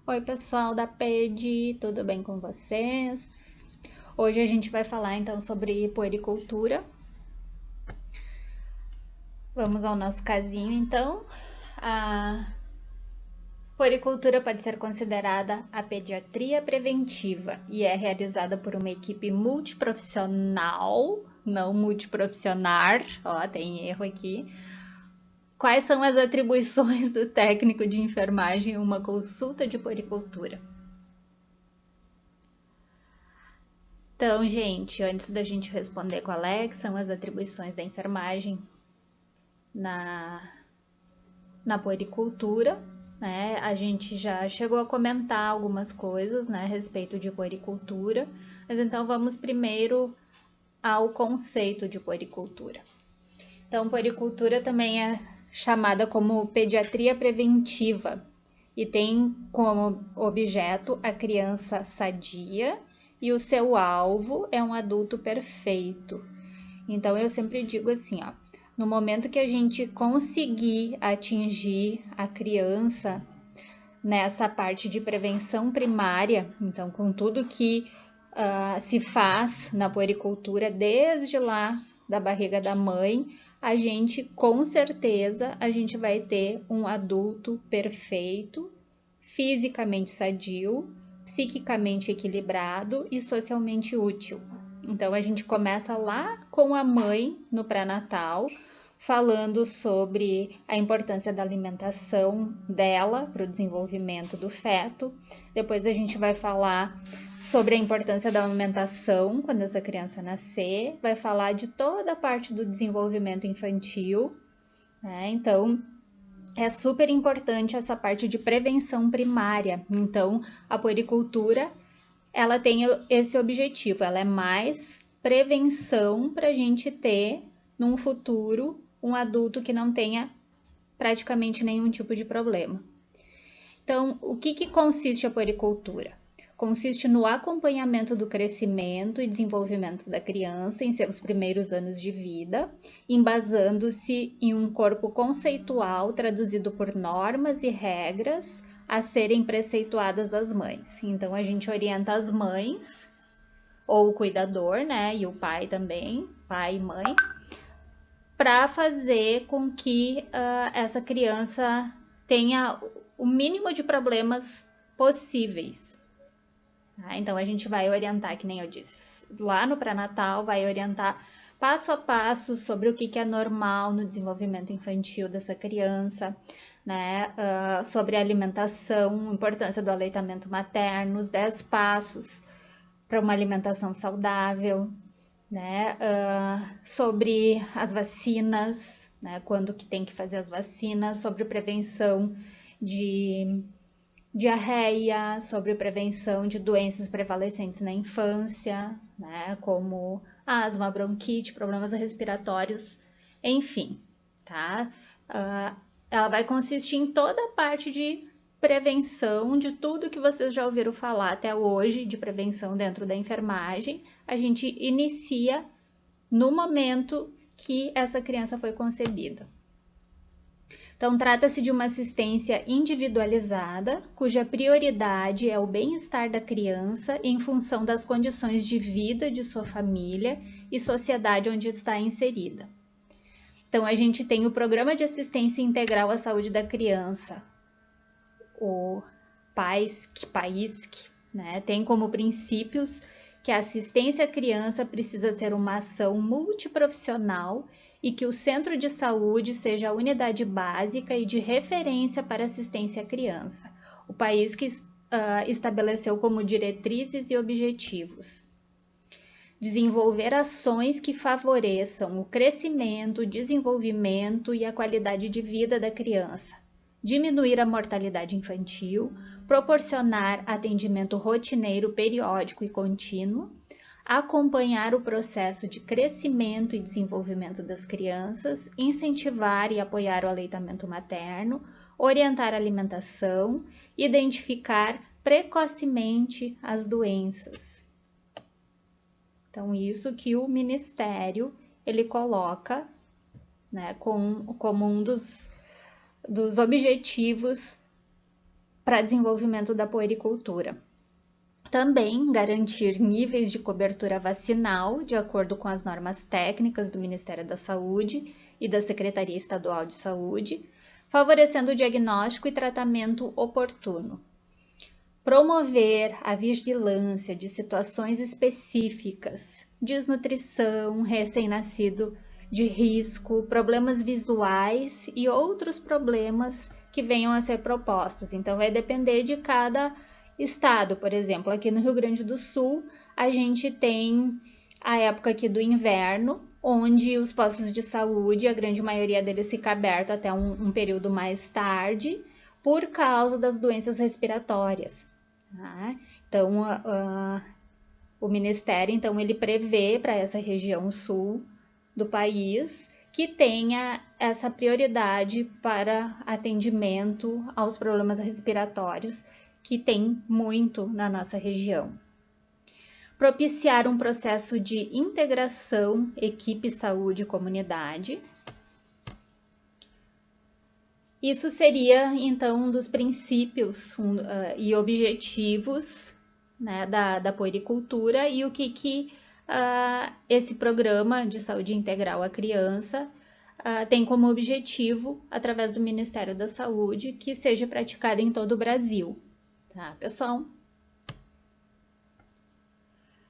Oi, pessoal da PED, tudo bem com vocês? Hoje a gente vai falar então sobre puericultura. Vamos ao nosso casinho então. A puericultura pode ser considerada a pediatria preventiva e é realizada por uma equipe multiprofissional, não multiprofissionar, ó, tem erro aqui. Quais são as atribuições do técnico de enfermagem em uma consulta de puericultura? Então, gente, antes da gente responder qual é que são as atribuições da enfermagem na puericultura, né? A gente já chegou a comentar algumas coisas, né, a respeito de puericultura, mas então vamos primeiro ao conceito de puericultura. Então, puericultura também é chamada como pediatria preventiva e tem como objeto a criança sadia e o seu alvo é um adulto perfeito. Então, eu sempre digo assim, ó, no momento que a gente conseguir atingir a criança nessa parte de prevenção primária, então, com tudo que se faz na puericultura desde lá da barriga da mãe, a gente, com certeza, a gente vai ter um adulto perfeito, fisicamente sadio, psiquicamente equilibrado e socialmente útil. Então, a gente começa lá com a mãe no pré-natal, falando sobre a importância da alimentação dela para o desenvolvimento do feto. Depois a gente vai falar sobre a importância da amamentação quando essa criança nascer, vai falar de toda a parte do desenvolvimento infantil, né? Então, é super importante essa parte de prevenção primária. Então, a puericultura, ela tem esse objetivo, ela é mais prevenção para a gente ter, num futuro, um adulto que não tenha praticamente nenhum tipo de problema. Então, o que consiste a puericultura? Consiste no acompanhamento do crescimento e desenvolvimento da criança em seus primeiros anos de vida, embasando-se em um corpo conceitual traduzido por normas e regras a serem preceituadas às mães. Então, a gente orienta as mães, ou o cuidador, né, e o pai também, pai e mãe, para fazer com que essa criança tenha o mínimo de problemas possíveis. Tá? Então, a gente vai orientar, que nem eu disse, lá no pré-natal, vai orientar passo a passo sobre o que é normal no desenvolvimento infantil dessa criança, né? Sobre a alimentação, a importância do aleitamento materno, os 10 passos para uma alimentação saudável, né? Sobre as vacinas, né? Quando que tem que fazer as vacinas, sobre prevenção de diarreia, sobre prevenção de doenças prevalecentes na infância, né, como asma, bronquite, problemas respiratórios, enfim, tá? Ela vai consistir em toda a parte de prevenção de tudo que vocês já ouviram falar até hoje de prevenção dentro da enfermagem. A gente inicia no momento que essa criança foi concebida. Então, trata-se de uma assistência individualizada, cuja prioridade é o bem-estar da criança em função das condições de vida de sua família e sociedade onde está inserida. Então, a gente tem o Programa de Assistência Integral à Saúde da Criança, o PAISC, né? Tem como princípios que a assistência à criança precisa ser uma ação multiprofissional e que o centro de saúde seja a unidade básica e de referência para assistência à criança. O país que estabeleceu como diretrizes e objetivos desenvolver ações que favoreçam o crescimento, o desenvolvimento e a qualidade de vida da criança, diminuir a mortalidade infantil, proporcionar atendimento rotineiro, periódico e contínuo, acompanhar o processo de crescimento e desenvolvimento das crianças, incentivar e apoiar o aleitamento materno, orientar a alimentação, identificar precocemente as doenças. Então, isso que o Ministério ele coloca, né, como um dos objetivos para desenvolvimento da puericultura. Também garantir níveis de cobertura vacinal de acordo com as normas técnicas do Ministério da Saúde e da Secretaria Estadual de Saúde, favorecendo o diagnóstico e tratamento oportuno. Promover a vigilância de situações específicas, desnutrição, recém-nascido de risco, problemas visuais e outros problemas que venham a ser propostos. Então, vai depender de cada estado. Por exemplo, aqui no Rio Grande do Sul, a gente tem a época aqui do inverno, onde os postos de saúde, a grande maioria deles fica aberto até um período mais tarde, por causa das doenças respiratórias. Tá? Então, o Ministério, então, ele prevê para essa região sul do país que tenha essa prioridade para atendimento aos problemas respiratórios, que tem muito na nossa região. Propiciar um processo de integração equipe saúde e comunidade. Isso seria, então, um dos princípios e objetivos, né, da puericultura e o que esse programa de saúde integral à criança tem como objetivo, através do Ministério da Saúde, que seja praticado em todo o Brasil. Tá, pessoal?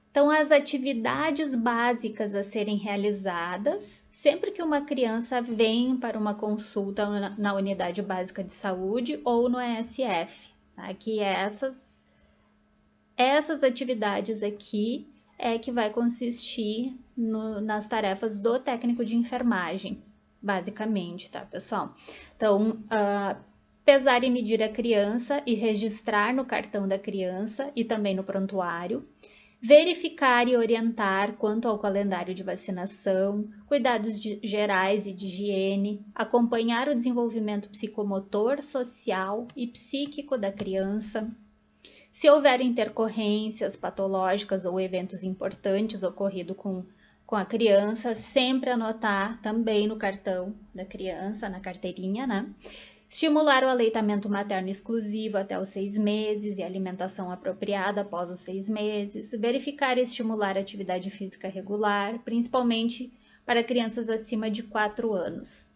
Então, as atividades básicas a serem realizadas sempre que uma criança vem para uma consulta na unidade básica de saúde ou no ESF, tá? Que essas atividades aqui é que vai consistir nas tarefas do técnico de enfermagem, basicamente, tá, pessoal? Então, pesar e medir a criança e registrar no cartão da criança e também no prontuário, verificar e orientar quanto ao calendário de vacinação, cuidados gerais e de higiene, acompanhar o desenvolvimento psicomotor, social e psíquico da criança. Se houver intercorrências patológicas ou eventos importantes ocorridos com a criança, sempre anotar também no cartão da criança, na carteirinha, né? Estimular o aleitamento materno exclusivo até os 6 meses e alimentação apropriada após os 6 meses. Verificar e estimular a atividade física regular, principalmente para crianças acima de 4 anos.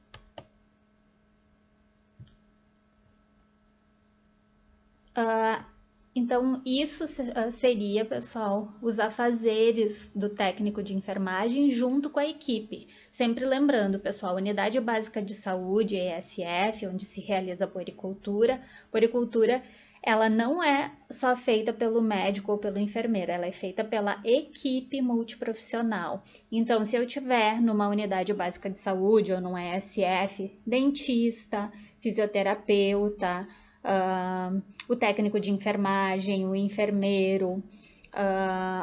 Então, isso seria, pessoal, os afazeres do técnico de enfermagem junto com a equipe. Sempre lembrando, pessoal, Unidade Básica de Saúde, ESF, onde se realiza a puericultura. Puericultura, ela não é só feita pelo médico ou pelo enfermeiro, ela é feita pela equipe multiprofissional. Então, se eu tiver numa Unidade Básica de Saúde ou num ESF, dentista, fisioterapeuta, o técnico de enfermagem, o enfermeiro,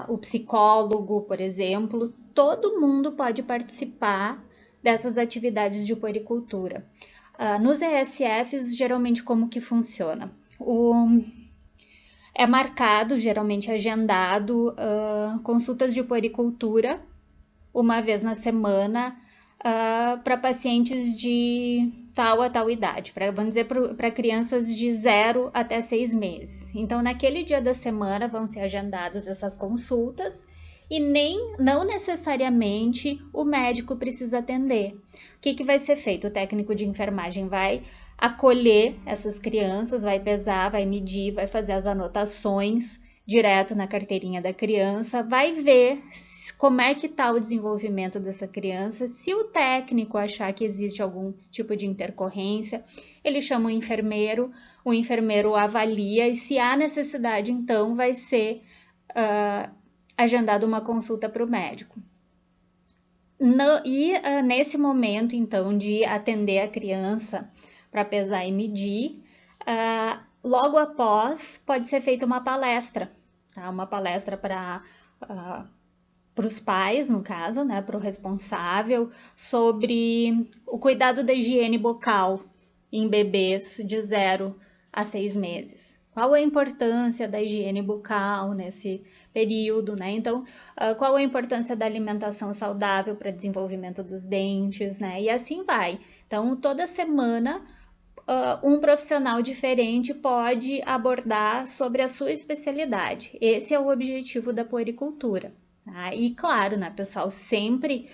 o psicólogo, por exemplo, todo mundo pode participar dessas atividades de puericultura. Nos ESFs, geralmente, como que funciona? É marcado, geralmente agendado, consultas de puericultura uma vez na semana, para pacientes de tal a tal idade, vamos dizer, para crianças de 0 até 6 meses. Então, naquele dia da semana vão ser agendadas essas consultas e não necessariamente o médico precisa atender. O que vai ser feito? O técnico de enfermagem vai acolher essas crianças, vai pesar, vai medir, vai fazer as anotações direto na carteirinha da criança, vai ver como é que está o desenvolvimento dessa criança. Se o técnico achar que existe algum tipo de intercorrência, ele chama o enfermeiro avalia e se há necessidade, então vai ser agendada uma consulta para o médico. Nesse momento, então, de atender a criança para pesar e medir, logo após pode ser feita uma palestra, tá? Uma palestra para os pais, no caso, né, para o responsável, sobre o cuidado da higiene bucal em bebês de 0 a 6 meses. Qual a importância da higiene bucal nesse período, né? Então, qual a importância da alimentação saudável para o desenvolvimento dos dentes, né? E assim vai. Então, toda semana um profissional diferente pode abordar sobre a sua especialidade. Esse é o objetivo da puericultura. Tá? E claro, né, pessoal, sempre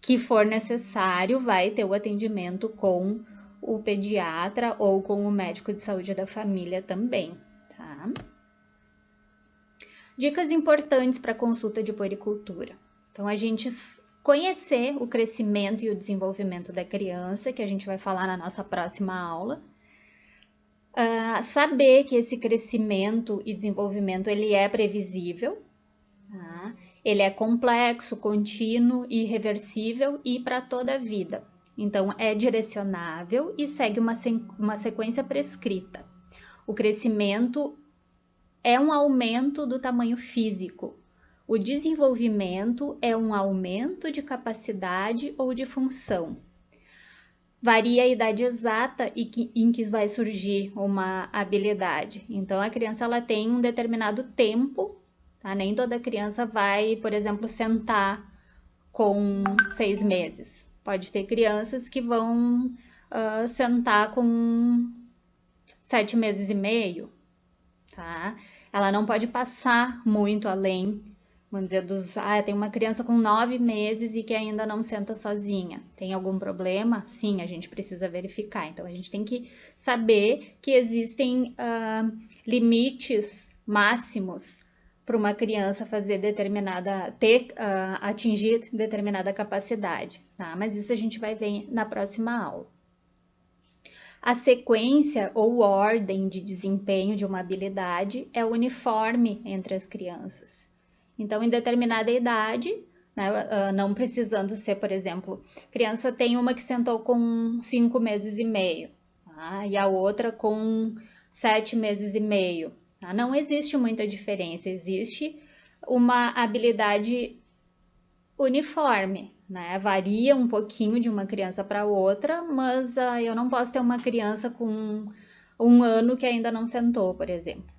que for necessário, vai ter o atendimento com o pediatra ou com o médico de saúde da família também. Tá? Dicas importantes para consulta de puericultura. Então, a gente conhecer o crescimento e o desenvolvimento da criança, que a gente vai falar na nossa próxima aula. Saber que esse crescimento e desenvolvimento ele é previsível, tá? Ele é complexo, contínuo e irreversível e para toda a vida. Então, é direcionável e segue uma sequência prescrita. O crescimento é um aumento do tamanho físico. O desenvolvimento é um aumento de capacidade ou de função. Varia a idade exata em que vai surgir uma habilidade. Então, a criança ela tem um determinado tempo, tá? Nem toda criança vai, por exemplo, sentar com 6 meses. Pode ter crianças que vão sentar com 7 meses e meio, tá? Ela não pode passar muito além, vamos dizer, tem uma criança com 9 meses e que ainda não senta sozinha. Tem algum problema? Sim, a gente precisa verificar. Então, a gente tem que saber que existem limites máximos para uma criança atingir determinada capacidade, tá? Mas isso a gente vai ver na próxima aula. A sequência ou ordem de desempenho de uma habilidade é uniforme entre as crianças. Então, em determinada idade, né, não precisando ser, por exemplo, criança tem uma que sentou com 5 meses e meio, tá? E a outra com 7 meses e meio. Tá? Não existe muita diferença, existe uma habilidade uniforme, né? Varia um pouquinho de uma criança para outra, mas eu não posso ter uma criança com 1 ano que ainda não sentou, por exemplo.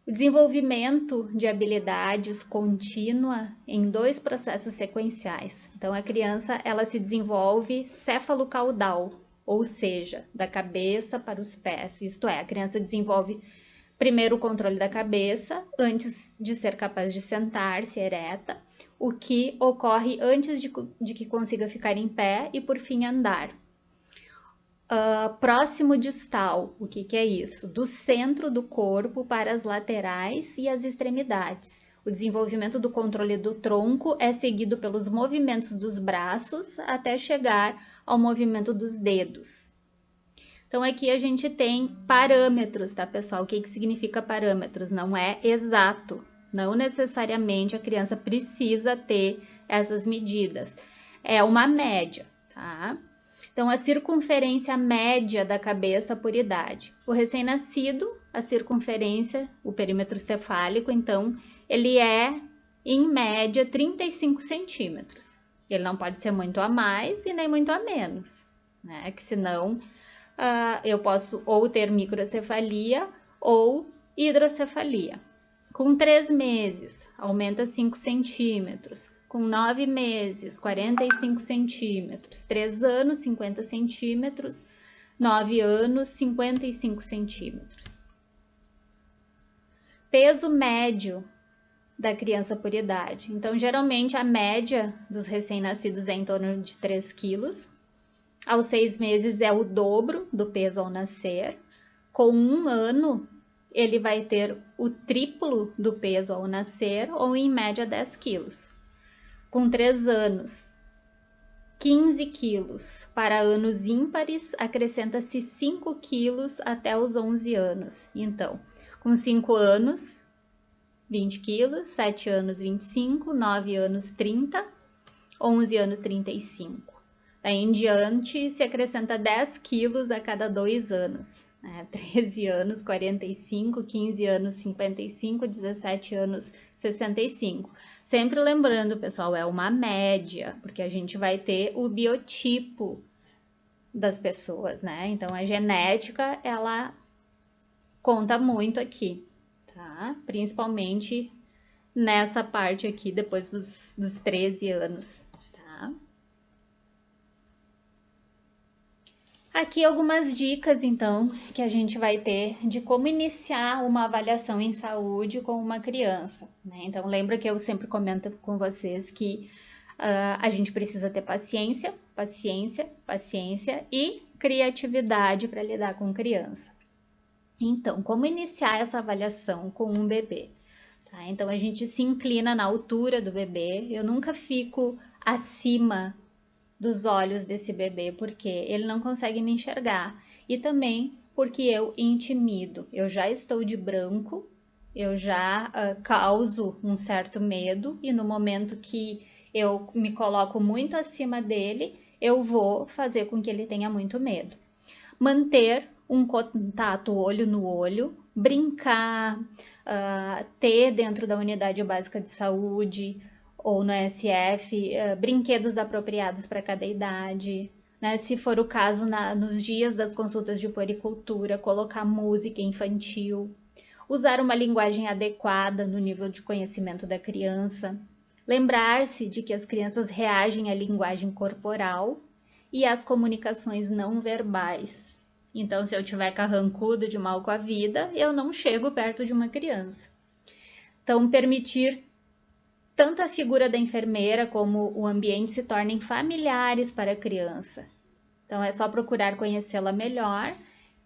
O desenvolvimento de habilidades contínua em 2 processos sequenciais. Então, a criança ela se desenvolve céfalo-caudal, ou seja, da cabeça para os pés. Isto é, a criança desenvolve primeiro o controle da cabeça, antes de ser capaz de sentar-se ereta, o que ocorre antes de que consiga ficar em pé e, por fim, andar. Próximo distal, o que é isso? Do centro do corpo para as laterais e as extremidades. O desenvolvimento do controle do tronco é seguido pelos movimentos dos braços até chegar ao movimento dos dedos. Então, aqui a gente tem parâmetros, tá, pessoal? O que significa parâmetros? Não é exato. Não necessariamente a criança precisa ter essas medidas. É uma média, tá? Então, a circunferência média da cabeça por idade. O recém-nascido, a circunferência, o perímetro cefálico, então, ele é, em média, 35 centímetros. Ele não pode ser muito a mais e nem muito a menos, né? Que senão eu posso ou ter microcefalia ou hidrocefalia. Com 3 meses, aumenta 5 centímetros. Com 9 meses, 45 centímetros. 3 anos, 50 centímetros. 9 anos, 55 centímetros. Peso médio da criança por idade. Então, geralmente, a média dos recém-nascidos é em torno de 3 quilos. Aos 6 meses é o dobro do peso ao nascer. Com 1 ano, ele vai ter o triplo do peso ao nascer, ou em média 10 quilos. Com 3 anos, 15 quilos. Para anos ímpares, acrescenta-se 5 quilos até os 11 anos. Então, com 5 anos, 20 quilos, 7 anos, 25, 9 anos, 30, 11 anos, 35. Daí em diante, se acrescenta 10 quilos a cada 2 anos. 13 anos, 45, 15 anos, 55, 17 anos, 65. Sempre lembrando, pessoal, é uma média, porque a gente vai ter o biotipo das pessoas, né? Então, a genética, ela conta muito aqui, tá? Principalmente nessa parte aqui, depois dos 13 anos, tá? Aqui algumas dicas, então, que a gente vai ter de como iniciar uma avaliação em saúde com uma criança, né? Então, lembra que eu sempre comento com vocês que a gente precisa ter paciência, paciência, paciência e criatividade para lidar com criança. Então, como iniciar essa avaliação com um bebê? Tá? Então, a gente se inclina na altura do bebê. Eu nunca fico acima dos olhos desse bebê, porque ele não consegue me enxergar. E também porque eu intimido. Eu já estou de branco, eu já causo um certo medo, e no momento que eu me coloco muito acima dele, eu vou fazer com que ele tenha muito medo. Manter um contato olho no olho, brincar, ter dentro da unidade básica de saúde ou no SF, brinquedos apropriados para cada idade, né? Se for o caso, nos dias das consultas de puericultura, colocar música infantil, usar uma linguagem adequada no nível de conhecimento da criança, lembrar-se de que as crianças reagem à linguagem corporal e às comunicações não verbais. Então, se eu tiver carrancudo de mal com a vida, eu não chego perto de uma criança. Então, permitir tanto a figura da enfermeira como o ambiente se tornem familiares para a criança. Então, é só procurar conhecê-la melhor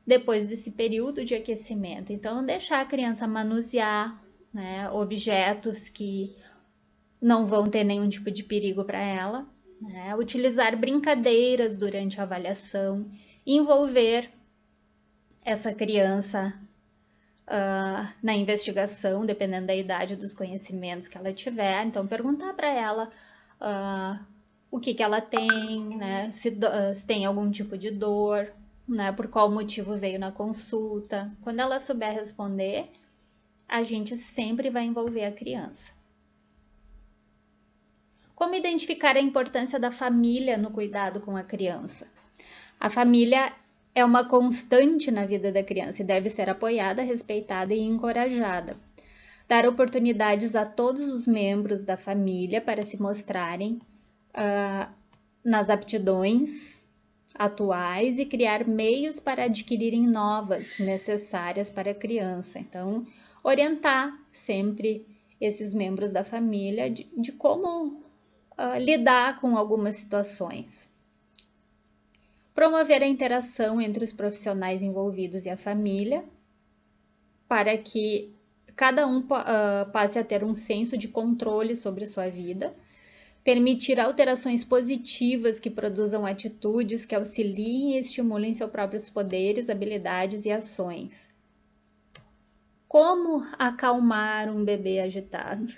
depois desse período de aquecimento. Então, deixar a criança manusear, né, objetos que não vão ter nenhum tipo de perigo para ela, né, utilizar brincadeiras durante a avaliação, envolver essa criança na investigação, dependendo da idade dos conhecimentos que ela tiver. Então, perguntar para ela o que ela tem, né? Se tem algum tipo de dor, né? Por qual motivo veio na consulta. Quando ela souber responder, a gente sempre vai envolver a criança. Como identificar a importância da família no cuidado com a criança? A família é uma constante na vida da criança e deve ser apoiada, respeitada e encorajada. Dar oportunidades a todos os membros da família para se mostrarem nas aptidões atuais e criar meios para adquirirem novas necessárias para a criança. Então, orientar sempre esses membros da família de como lidar com algumas situações. Promover a interação entre os profissionais envolvidos e a família, para que cada um passe a ter um senso de controle sobre sua vida. Permitir alterações positivas que produzam atitudes que auxiliem e estimulem seus próprios poderes, habilidades e ações. Como acalmar um bebê agitado?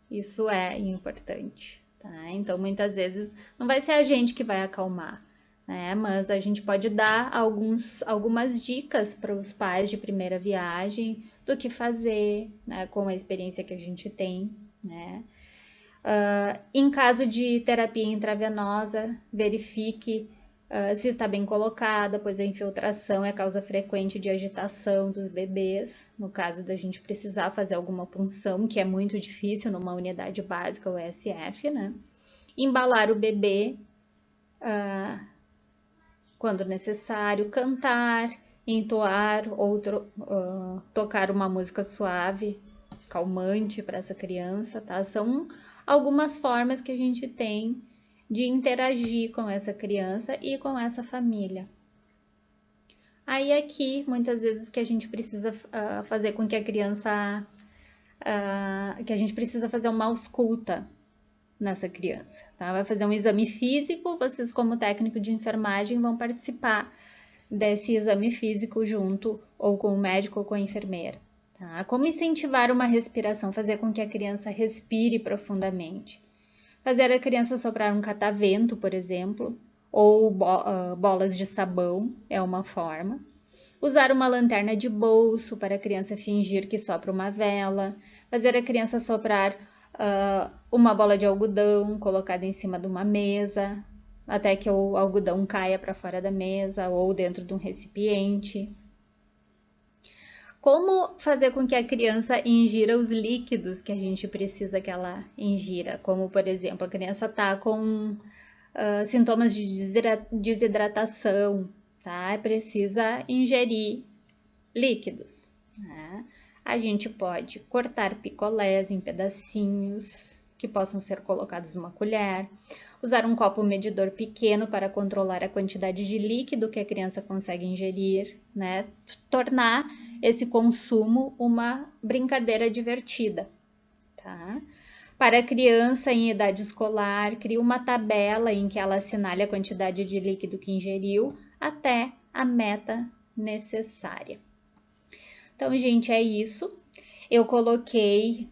Isso é importante. Tá? Então, muitas vezes, não vai ser a gente que vai acalmar, né? Mas a gente pode dar algumas dicas para os pais de primeira viagem do que fazer, né? Com a experiência que a gente tem, né? Em caso de terapia intravenosa, verifique se está bem colocada, pois a infiltração é causa frequente de agitação dos bebês, no caso da gente precisar fazer alguma punção, que é muito difícil numa unidade básica, o SF, né? Embalar o bebê quando necessário, cantar, entoar ou tocar uma música suave, calmante para essa criança, tá? São algumas formas que a gente tem de interagir com essa criança e com essa família. Aí aqui, muitas vezes que a gente precisa fazer com que a criança, que a gente precisa fazer uma ausculta nessa criança, tá? Vai fazer um exame físico, vocês como técnico de enfermagem vão participar desse exame físico junto ou com o médico ou com a enfermeira. Tá? Como incentivar uma respiração, fazer com que a criança respire profundamente. Fazer a criança soprar um catavento, por exemplo, ou bolas de sabão é uma forma. Usar uma lanterna de bolso para a criança fingir que sopra uma vela. Fazer a criança soprar uma bola de algodão colocada em cima de uma mesa, até que o algodão caia para fora da mesa ou dentro de um recipiente. Como fazer com que a criança ingira os líquidos que a gente precisa que ela ingira? Como, por exemplo, a criança está com sintomas de desidratação, tá? Precisa ingerir líquidos, né? A gente pode cortar picolés em pedacinhos que possam ser colocados numa colher, usar um copo medidor pequeno para controlar a quantidade de líquido que a criança consegue ingerir, né? Tornar esse consumo uma brincadeira divertida, tá? Para a criança em idade escolar, crie uma tabela em que ela assinale a quantidade de líquido que ingeriu até a meta necessária. Então, gente, é isso. Eu coloquei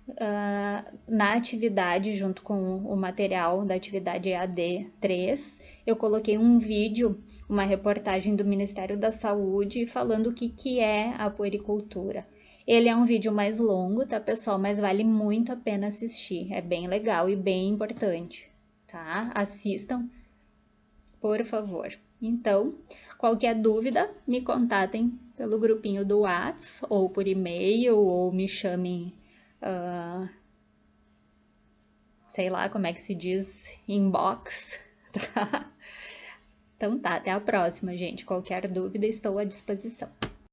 na atividade, junto com o material da atividade EAD 3, eu coloquei um vídeo, uma reportagem do Ministério da Saúde falando o que é a puericultura. Ele é um vídeo mais longo, tá, pessoal? Mas vale muito a pena assistir. É bem legal e bem importante, tá? Assistam, por favor. Então, qualquer dúvida, me contatem pelo grupinho do Whats, ou por e-mail, ou me chamem, sei lá como é que se diz, inbox, tá? Então tá, até a próxima, gente. Qualquer dúvida, estou à disposição.